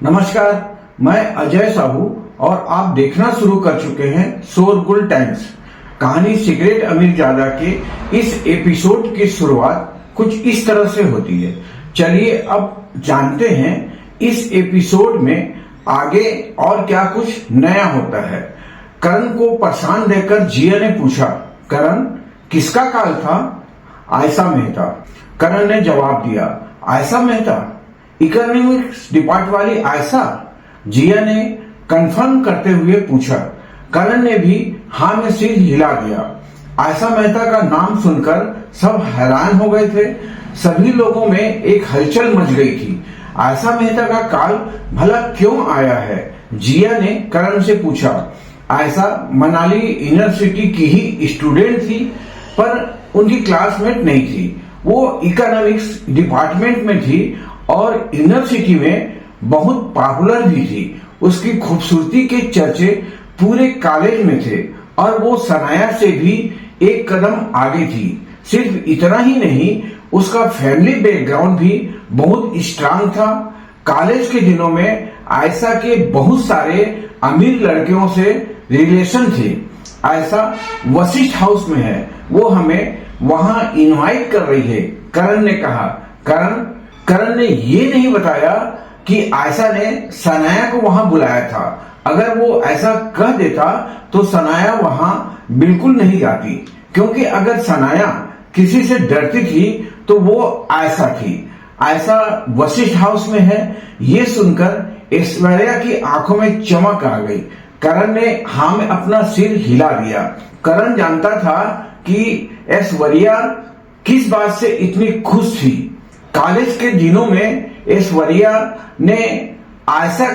नमस्कार, मैं अजय साहू और आप देखना शुरू कर चुके हैं शोरगुल टाइम्स। कहानी सिगरेट अमीरजादा के इस एपिसोड की शुरुआत कुछ इस तरह से होती है। चलिए अब जानते हैं इस एपिसोड में आगे और क्या कुछ नया होता है। करण को परेशान देखकर जिया ने पूछा, करण किसका कॉल था? आयशा मेहता। करण ने जवाब दिया, आयशा मेहता? इकोनॉमिक्स डिपार्टमेंट वाली आयशा? जिया ने कंफर्म करते हुए पूछा। करण ने भी हाँ में सिर हिला दिया। आयशा मेहता का नाम सुनकर सब हैरान हो गए थे। सभी लोगों में एक हलचल मच गई थी। आयशा मेहता का कॉल भला क्यों आया है? जिया ने करण से पूछा। आयशा मनाली यूनिवर्सिटी की ही स्टूडेंट थी, पर उनकी क्लासमेट नहीं थी। वो इकोनॉमिक्स डिपार्टमेंट में थी और यूनिवर्सिटी में बहुत पॉपुलर भी थी। उसकी खूबसूरती के चर्चे पूरे कॉलेज में थे और वो सनाया से भी एक कदम आगे थी। सिर्फ इतना ही नहीं, उसका फैमिली बैकग्राउंड भी बहुत स्ट्रांग था। कॉलेज के दिनों में आयशा के बहुत सारे अमीर लड़कियों से रिलेशन थे। आयशा वशिष्ठ हाउस में है, वो हमें वहां इनवाइट कर रही है, करण ने कहा। करण ने ये नहीं बताया कि आयशा ने सनाया को वहां बुलाया था। अगर वो ऐसा कह देता तो सनाया वहां बिल्कुल नहीं जाती, क्योंकि अगर सनाया किसी से डरती थी तो वो आयशा थी। आयशा वशिष्ठ हाउस में है, ये सुनकर ऐश्वर्या की आंखों में चमक आ गई। करण ने हाँ में अपना सिर हिला दिया। करण जानता था कि ऐश्वर्या किस बात से इतनी खुश थी। कॉलेज के दिनों में ऐश्वर्या ने आयशा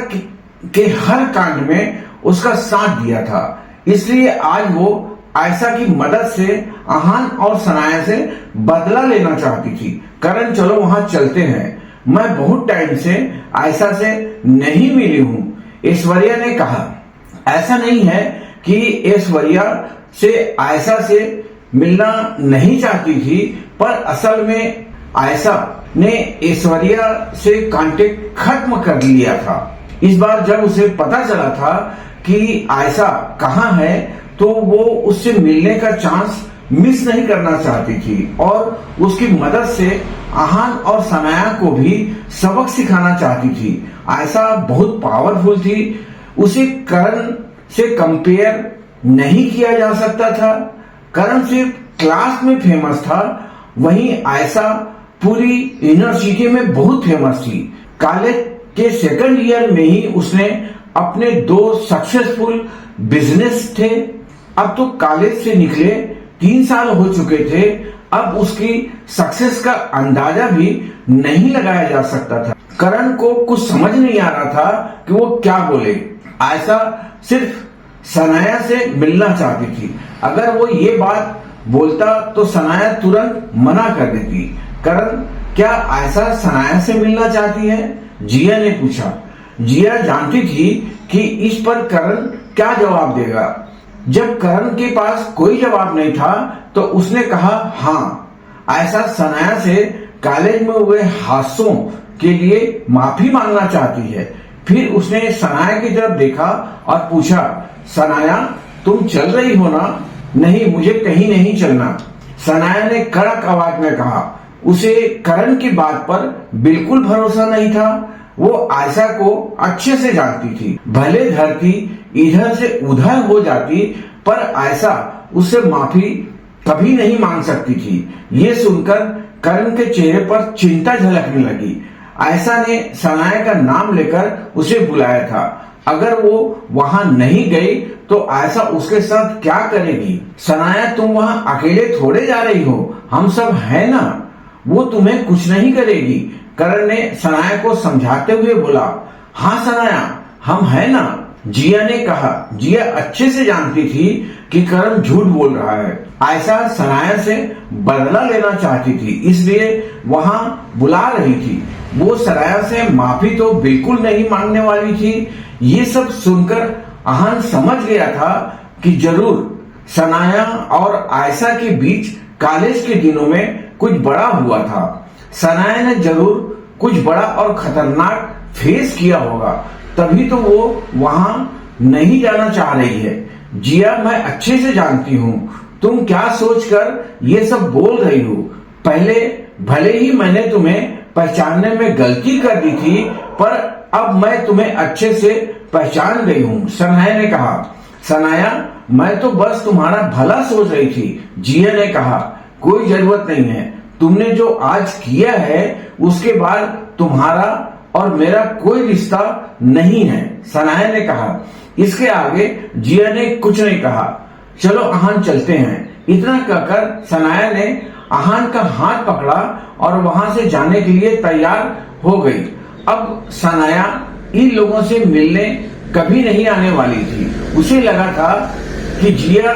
के हर कांड में उसका साथ दिया था, इसलिए आज वो आयशा की मदद से आहान और सनाया से बदला लेना चाहती थी। करण चलो वहां चलते हैं, मैं बहुत टाइम से आयशा से नहीं मिली हूँ, ऐश्वर्या ने कहा। ऐसा नहीं है कि ऐश्वर्या से आयशा से मिलना नहीं चाहती थी, पर असल में आयशा ने ऐश्वर्या से कांटेक्ट खत्म कर लिया था। इस बार जब उसे पता चला था कि आयशा कहाँ है, तो वो उससे मिलने का चांस मिस नहीं करना चाहती थी और उसकी मदद से आहान और सनाया को भी सबक सिखाना चाहती थी। आयशा बहुत पावरफुल थी, उसे करण से कंपेयर नहीं किया जा सकता था। करण सिर्फ क्लास में फेमस था, वहीं आयशा पूरी यूनिवर्सिटी में बहुत फेमस थी। कॉलेज के सेकंड ईयर में ही उसने अपने 2 सक्सेसफुल बिजनेस थे। अब तो कॉलेज से निकले 3 साल हो चुके थे, अब उसकी सक्सेस का अंदाजा भी नहीं लगाया जा सकता था। करण को कुछ समझ नहीं आ रहा था कि वो क्या बोले। आयशा सिर्फ सनाया से मिलना चाहती थी। अगर वो ये बात बोलता तो सनाया तुरंत मना कर देती। करण, क्या आयशा सनाया से मिलना चाहती है? जिया ने पूछा। जिया जानती थी कि इस पर करण क्या जवाब देगा। जब करण के पास कोई जवाब नहीं था तो उसने कहा, हाँ, आयशा सनाया से कॉलेज में हुए हादसों के लिए माफी मांगना चाहती है। फिर उसने सनाया की तरफ देखा और पूछा, सनाया तुम चल रही हो ना? नहीं, मुझे कहीं नहीं चलना, सनाया ने कड़क आवाज में कहा। उसे करण की बात पर बिल्कुल भरोसा नहीं था। वो आयशा को अच्छे से जानती थी। भले धरती इधर से उधर हो जाती, पर आयशा उससे माफी कभी नहीं मांग सकती थी। ये सुनकर करण के चेहरे पर चिंता झलकने लगी। आयशा ने सनाया का नाम लेकर उसे बुलाया था। अगर वो वहां नहीं गई तो आयशा उसके साथ क्या करेगी? सनाया, तुम वहां अकेले थोड़े जा रही हो, हम सब है ना, वो तुम्हें कुछ नहीं करेगी। करण ने सनाया को समझाते हुए बोला। हाँ सनाया, हम है ना, जिया ने कहा। जिया अच्छे से जानती थी कि करण झूठ बोल रहा है। आयशा सनाया से बदला लेना चाहती थी, इसलिए वहां बुला रही थी। वो सनाया से माफी तो बिल्कुल नहीं मांगने वाली थी। ये सब सुनकर आहान समझ गया था कि जरूर सनाया और आयशा के बीच कॉलेज के दिनों में कुछ बड़ा हुआ था। सनाया ने जरूर कुछ बड़ा और खतरनाक फेस किया होगा, तभी तो वो वहां नहीं जाना चाह रही है। जिया, मैं अच्छे से जानती हूँ तुम क्या सोचकर ये सब बोल रही हो। पहले भले ही मैंने तुम्हें पहचानने में गलती कर दी थी, पर अब मैं तुम्हें अच्छे से पहचान गई हूँ, सनाया ने कहा। सनाया, मैं तो बस तुम्हारा भला सोच रही थी, जिया ने कहा। कोई जरूरत नहीं है, तुमने जो आज किया है उसके बाद तुम्हारा और मेरा कोई रिश्ता नहीं है, सनाया ने कहा। इसके आगे जिया ने कुछ नहीं कहा। चलो आहान चलते हैं। इतना कहकर सनाया ने आहान का हाथ पकड़ा और वहां से जाने के लिए तैयार हो गई। अब सनाया इन लोगों से मिलने कभी नहीं आने वाली थी। उसे लगा था कि जिया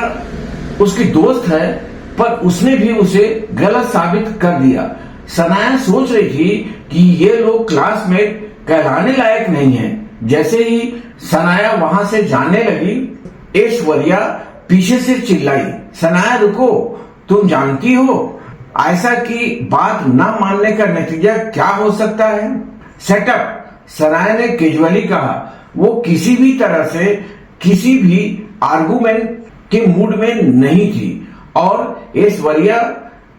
उसकी दोस्त है, पर उसने भी उसे गलत साबित कर दिया। सनाया सोच रही थी कि ये लोग क्लासमेट कहलाने लायक नहीं है। जैसे ही सनाया वहां से जाने लगी, ऐश्वर्या पीछे से चिल्लाई, सनाया रुको, तुम जानती हो आयशा की बात ना मानने का नतीजा क्या हो सकता है? सेटअप, सनाया ने कैजुअली कहा। वो किसी भी तरह से किसी भी आर्गुमेंट के मूड में नहीं थी और ऐश्वर्या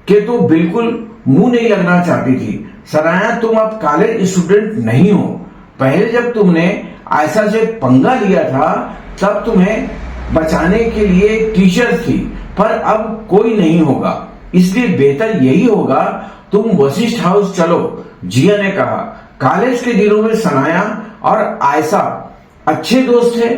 के तो बिल्कुल मुंह नहीं लगना चाहती थी। सनाया, तुम अब कॉलेज स्टूडेंट नहीं हो। पहले जब तुमने आयशा से पंगा लिया था तब तुम्हें बचाने के लिए टीचर थी, पर अब कोई नहीं होगा। इसलिए बेहतर यही होगा तुम वशिष्ठ हाउस चलो, जिया ने कहा। कॉलेज के दिनों में सनाया और आयशा अच्छे दोस्त थे।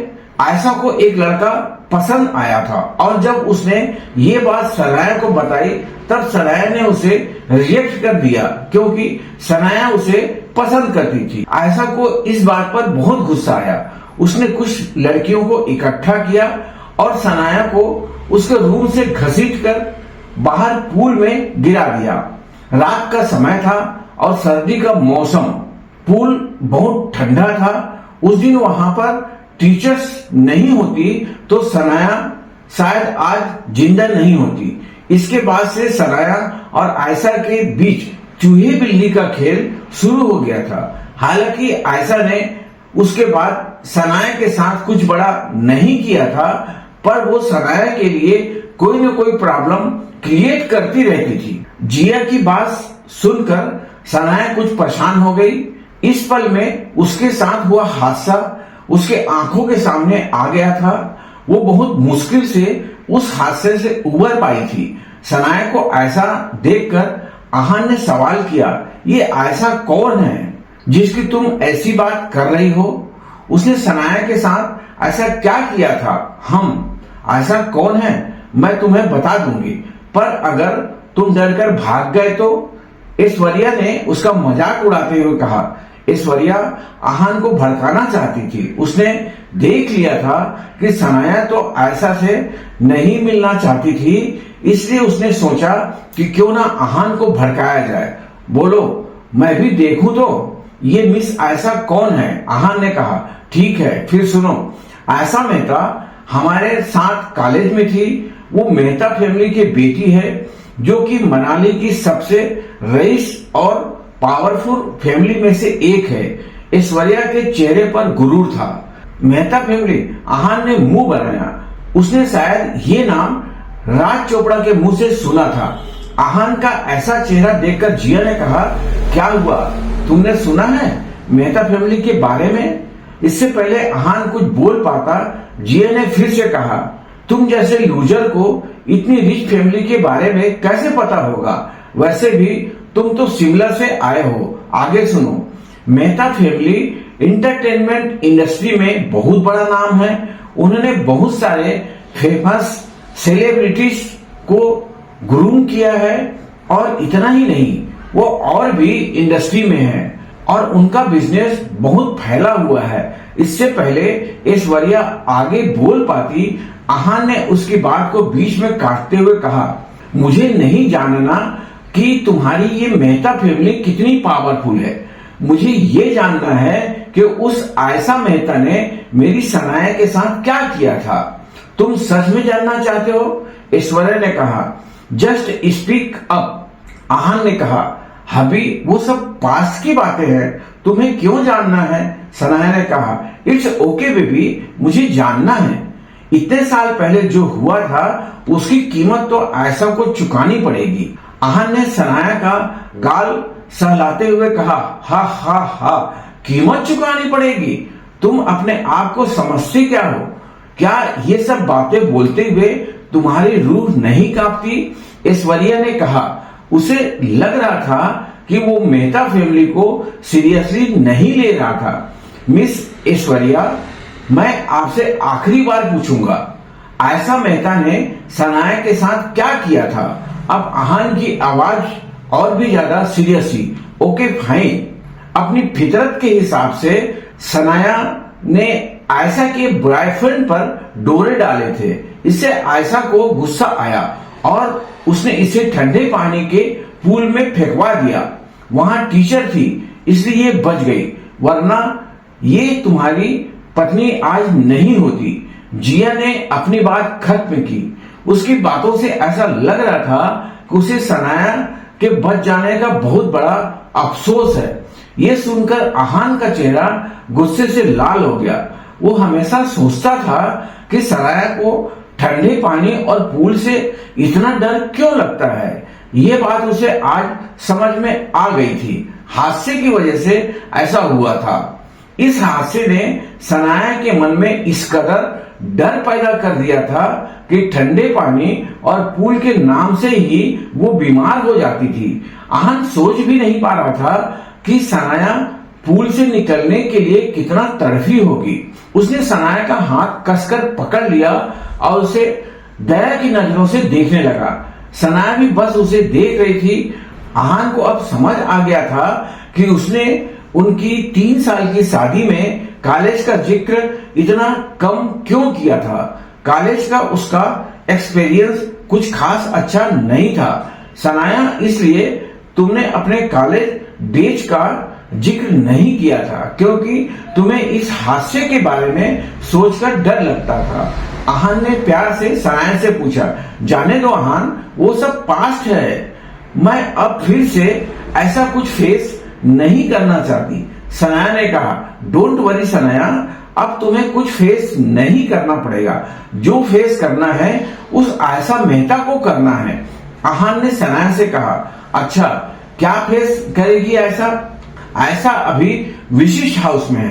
आयशा को एक लड़का पसंद आया था और जब उसने ये बात सनाया को बताई तब सनाया ने उसे रिजेक्ट कर दिया, क्योंकि सनाया उसे पसंद करती थी। आयशा को इस बात पर बहुत गुस्सा आया। उसने कुछ लड़कियों को इकट्ठा किया और सनाया को उसके रूम से घसीटकर बाहर पूल में गिरा दिया। रात का समय था और सर्दी का मौसम। पूल बहुत ठंडा था। उस दिन वहां पर टीचर्स नहीं होती तो सनाया शायद आज जिंदा नहीं होती। इसके बाद से सनाया और आयशा के बीच चूहे बिल्ली का खेल शुरू हो गया था। हालांकि आयशा ने उसके बाद सनाया के साथ कुछ बड़ा नहीं किया था, पर वो सनाया के लिए कोई न कोई प्रॉब्लम क्रिएट करती रहती थी। जिया की बात सुनकर सनाया कुछ परेशान हो गई। इस पल में उसके साथ हुआ हादसा उसके आंखों के सामने आ गया था। वो बहुत मुश्किल से उस हादसे से उबर पाई थी। सनाया को ऐसा देखकर आहान ने सवाल किया, ये ऐसा कौन है जिसकी तुम ऐसी बात कर रही हो? उसने सनाया के साथ ऐसा क्या किया था? हम ऐसा कौन है मैं तुम्हें बता दूंगी, पर अगर तुम डरकर भाग गए तो? ऐश्वर्या ने उसका मजाक उड़ाते हुए कहा। ऐश्वर्या आहान को भड़काना चाहती थी। उसने देख लिया था कि सनाया तो आयशा से नहीं मिलना चाहती थी, इसलिए उसने सोचा कि क्यों ना आहान को भड़काया जाए। बोलो, मैं भी देखूं तो ये मिस आयशा कौन है? आहान ने कहा। ठीक है, फिर सुनो। आयशा मेहता हमारे साथ कॉलेज में थी। वो मेहता फैमिली की बेटी है, जो कि मनाली की सबसे रईस और पावरफुल फैमिली में से एक है। ऐश्वर्या के चेहरे पर गुरूर था। मेहता फैमिली, आहान ने मुंह बनाया। उसने शायद ये नाम राज चोपड़ा के मुंह से सुना था। आहान का ऐसा चेहरा देखकर जिया ने कहा, क्या हुआ, तुमने सुना है मेहता फैमिली के बारे में? इससे पहले आहान कुछ बोल पाता, जिया ने फिर से कहा, तुम जैसे लूजर को इतनी रिच फैमिली के बारे में कैसे पता होगा? वैसे भी तुम तो शिमला से आए हो। आगे सुनो। मेहता फैमिली इंटरटेनमेंट इंडस्ट्री में बहुत बड़ा नाम है। उन्होंने बहुत सारे फेमस सेलिब्रिटीज को ग्रूम किया है और इतना ही नहीं, वो और भी इंडस्ट्री में है और उनका बिजनेस बहुत फैला हुआ है। इससे पहले ऐश्वर्या आगे बोल पाती, आहान ने उसकी बात को बीच में काटते हुए कहा, मुझे नहीं जानना कि तुम्हारी ये मेहता फैमिली कितनी पावरफुल है। मुझे ये जानना है कि उस आयशा मेहता ने मेरी सनाया के साथ क्या किया था। तुम सच में जानना चाहते हो? ऐश्वर्या ने कहा। जस्ट स्पीक अप, आहान ने कहा। अभी वो सब पास्ट की बातें हैं, तुम्हें क्यों जानना है? सनाया ने कहा, इट्स ओके बेबी, मुझे जानना है। इतने साल पहले जो हुआ था उसकी कीमत तो आयशा को चुकानी पड़ेगी। आहान ने सनाया का गाल सहलाते हुए कहा, हा हा हा, कीमत चुकानी पड़ेगी? तुम अपने आप को समझते क्या हो? क्या ये सब बातें बोलते हुए तुम्हारी रूह नहीं कांपती? ऐश्वर्या ने कहा। उसे लग रहा था कि वो मेहता फैमिली को सीरियसली नहीं ले रहा था। मिस ऐश्वर्या, मैं आपसे आखिरी बार पूछूंगा, आयशा मेहता ने सनाया के साथ क्या किया था? अब आहान की आवाज और भी ज्यादा सीरियस थी। Okay fine. अपनी फितरत के हिसाब से सनाया ने आयशा के बॉयफ्रेंड पर डोरे डाले थे। इससे आयशा को गुस्सा आया और उसने इसे ठंडे पानी के पूल में फेंकवा दिया। वहां टीचर थी इसलिए ये बच गई, वरना ये तुम्हारी पत्नी आज नहीं होती। जिया ने अपनी बात खत्म की। उसकी बातों से ऐसा लग रहा था कि उसे सनाया के बच जाने का बहुत बड़ा अफसोस है। ये सुनकर आहान का चेहरा गुस्से से लाल हो गया। वो हमेशा सोचता था कि सनाया को ठंडे पानी और पूल से इतना डर क्यों लगता है। ये बात उसे आज समझ में आ गई थी। हादसे की वजह से ऐसा हुआ था। इस हादसे ने सनाया के मन में इस कदर डर पैदा कर दिया था कि ठंडे पानी और पूल के नाम से ही वो बीमार हो जाती थी। आहान सोच भी नहीं पा रहा था कि सनाया पूल से निकलने के लिए कितना तड़फी होगी। उसने सनाया का हाथ कसकर पकड़ लिया और उसे दया की नजरों से देखने लगा। सनाया भी बस उसे देख रही थी। आहान को अब समझ आ गया था कि उसने उनकी 3 साल की शादी में कॉलेज का जिक्र इतना कम क्यों किया था। कॉलेज का उसका एक्सपीरियंस कुछ खास अच्छा नहीं था सनाया, इसलिए तुमने अपने कॉलेज डेज का जिक्र नहीं किया था क्योंकि तुम्हें इस हादसे के बारे में सोचकर डर लगता था। आहान ने प्यार से सनाया से पूछा, जाने दो आहान, वो सब पास्ट है। मैं अब फिर से ऐसा कुछ फेस नहीं करना चाहती। सनाया ने कहा, डोंट वरी सनाया, अब तुम्हें कुछ फेस नहीं करना पड़ेगा। जो फेस करना है उस आयशा मेहता को करना है। आहान ने सनाया से कहा, अच्छा क्या फेस करेगी ऐसा? ऐसा अभी विशिष्ट हाउस में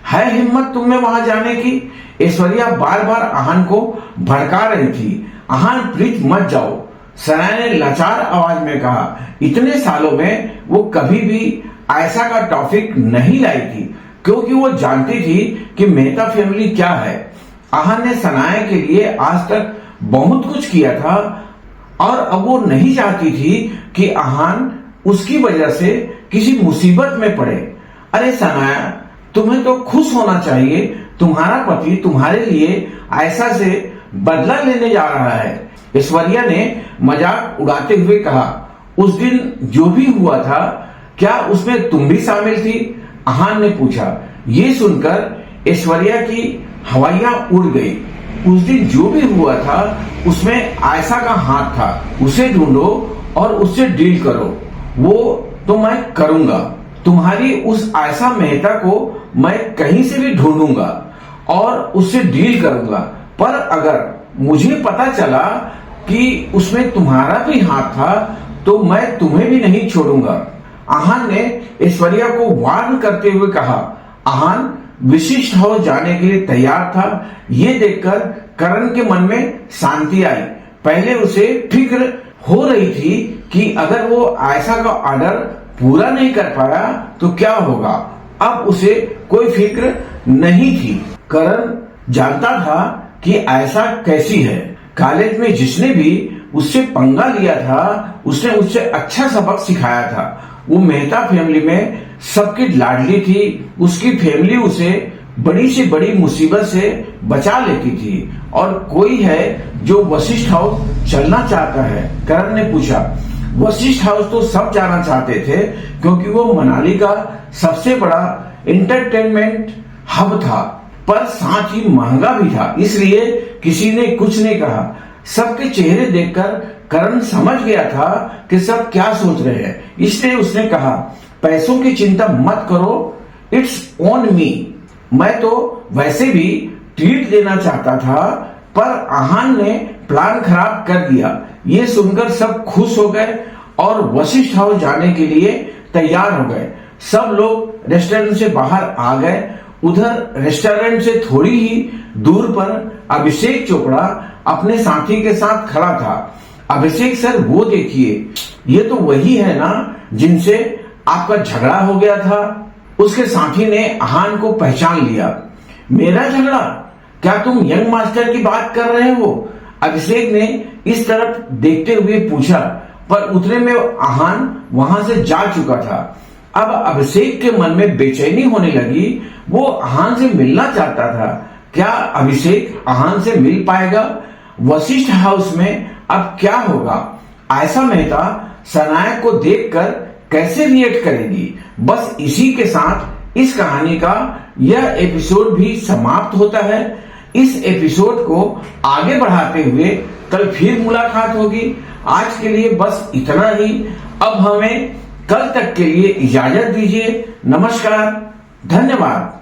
है हिम्मत तुम्हें वहां जाने की? ऐश्वर्या बार बार आहान को भड़का रही थी। आहान प्लीज मत जाओ, सनाया ने लाचार आवाज में कहा। इतने सालों में वो कभी भी आयशा का टॉपिक नहीं लाई थी क्योंकि वो जानती थी कि मेहता फैमिली क्या है। आहान ने सनाया के लिए आज तक बहुत कुछ किया था और अब वो नहीं चाहती थी कि आहान उसकी वजह से किसी मुसीबत में पड़े। अरे सनाया, तुम्हें तो खुश होना चाहिए। तुम्हारा पति तुम्हारे लिए आयशा से बदला लेने जा रहा है। ऐश्वर्या ने मजाक उड़ाते हुए कहा, उस दिन जो भी हुआ था क्या उसमें तुम भी शामिल थी? आहान ने पूछा। ये सुनकर ऐश्वर्या की हवाइयां उड़ गई। उस दिन जो भी हुआ था उसमें आयशा का हाथ था। उसे ढूंढो और उससे डील करो। वो तो मैं करूंगा। तुम्हारी उस आयशा मेहता को मैं कहीं से भी ढूंढूंगा और उससे डील करूंगा। पर अगर मुझे पता चला कि उसमें तुम्हारा भी हाथ था तो मैं तुम्हें भी नहीं छोड़ूंगा। आहान ने ऐश्वर्या को वार्न करते हुए कहा। आहान विशिष्ट हाउस जाने के लिए तैयार था। ये देखकर करण के मन में शांति आई। पहले उसे फिक्र हो रही थी कि अगर वो आयशा का ऑर्डर पूरा नहीं कर पाया तो क्या होगा। अब उसे कोई फिक्र नहीं थी। करण जानता था कि आयशा कैसी है। कॉलेज में जिसने भी उससे पंगा लिया था उसने उससे अच्छा सबक सिखाया था। वो मेहता फैमिली में सबकी लाडली थी। उसकी फैमिली उसे बड़ी से बड़ी मुसीबत से बचा लेती थी। और कोई है जो वशिष्ठ हाउस चलना चाहता है? करण ने पूछा। वशिष्ठ हाउस तो सब जाना चाहते थे क्योंकि वो मनाली का सबसे बड़ा एंटरटेनमेंट हब था, पर साथ ही महंगा भी था, इसलिए किसी ने कुछ नहीं कहा। सबके चेहरे देखकर करण समझ गया था कि सब क्या सोच रहे हैं, इसलिए उसने कहा, पैसों की चिंता मत करो, इट्स ऑन मी। मैं तो वैसे भी ट्रीट देना चाहता था, पर आहान ने प्लान खराब कर दिया। ये सुनकर सब खुश हो गए और वशिष्ठ हाउस जाने के लिए तैयार हो गए। सब लोग रेस्टोरेंट से बाहर आ गए। उधर रेस्टोरेंट से थोड़ी ही दूर पर अभिषेक चोपड़ा अपने साथी के साथ खड़ा था। अभिषेक सर, वो देखिए, ये तो वही है ना जिनसे आपका झगड़ा हो गया था। उसके साथी ने आहान को पहचान लिया। मेरा झगड़ा? क्या तुम यंग मास्टर की बात कर रहे हो? अभिषेक ने इस तरफ देखते हुए पूछा, पर उतने में आहान वहां से जा चुका था। अब अभिषेक के मन में बेचैनी होने लगी। वो आहान से मिलना चाहता था। क्या अभिषेक आहान से मिल पाएगा? वशिष्ठ हाउस में अब क्या होगा? आयशा मेहता सनाया को देखकर कैसे रिएक्ट करेगी? बस इसी के साथ इस कहानी का यह एपिसोड भी समाप्त होता है। इस एपिसोड को आगे बढ़ाते हुए कल फिर मुलाकात होगी। आज के लिए बस इतना ही। अब हमें कल तक के लिए इजाजत दीजिए। नमस्कार, धन्यवाद।